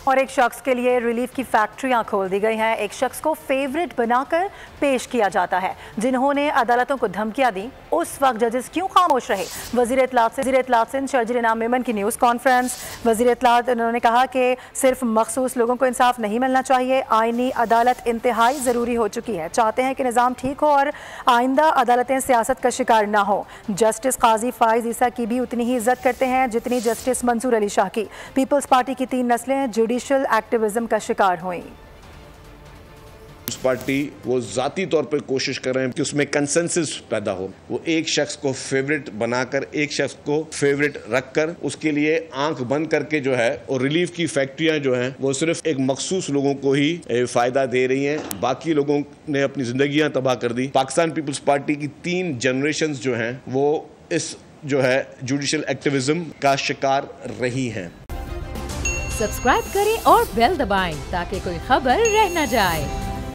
और एक शख्स के लिए रिलीफ की फैक्ट्रियां खोल दी गई हैं। एक शख्स को फेवरेट बनाकर पेश किया जाता है। जिन्होंने अदालतों को धमकियां दी, उस वक्त जजेस क्यों खामोश रहे? वजीर इत्तलात सिंध शर्जील इनाम मेमन की न्यूज़ कॉन्फ्रेंस। वजीर इत्तलात उन्होंने कहा कि सिर्फ मखसूस लोगों को इंसाफ नहीं मिलना चाहिए। आईनी अदालत इंतहाई ज़रूरी हो चुकी है। चाहते हैं कि निज़ाम ठीक हो और आइंदा अदालतें सियासत का शिकार ना हो। जस्टिस काजी फाइज ईसा की भी उतनी ही इज्जत करते हैं जितनी जस्टिस मंसूर अली शाह की। पीपल्स पार्टी की 3 नस्लें जुडिशल एक्टिविज्म का शिकार हुई। पार्टी वो जाती तौर पर कोशिश कर रहे हैं कि उसमें कंसेंसस पैदा हो। वो एक शख्स को फेवरेट बनाकर, एक शख्स को फेवरेट रखकर उसके लिए आंख बंद करके जो है और रिलीफ की फैक्ट्रियां जो हैं वो सिर्फ एक मखसूस लोगों को ही फायदा दे रही हैं। बाकी लोगों ने अपनी जिंदगियां तबाह कर दी। पाकिस्तान पीपल्स पार्टी की 3 जनरेशंस जो हैं वो इस जो है जुडिशल एक्टिविज्म का शिकार रही हैं। सब्सक्राइब करें और बेल दबाएं ताकि कोई खबर रह न जाए।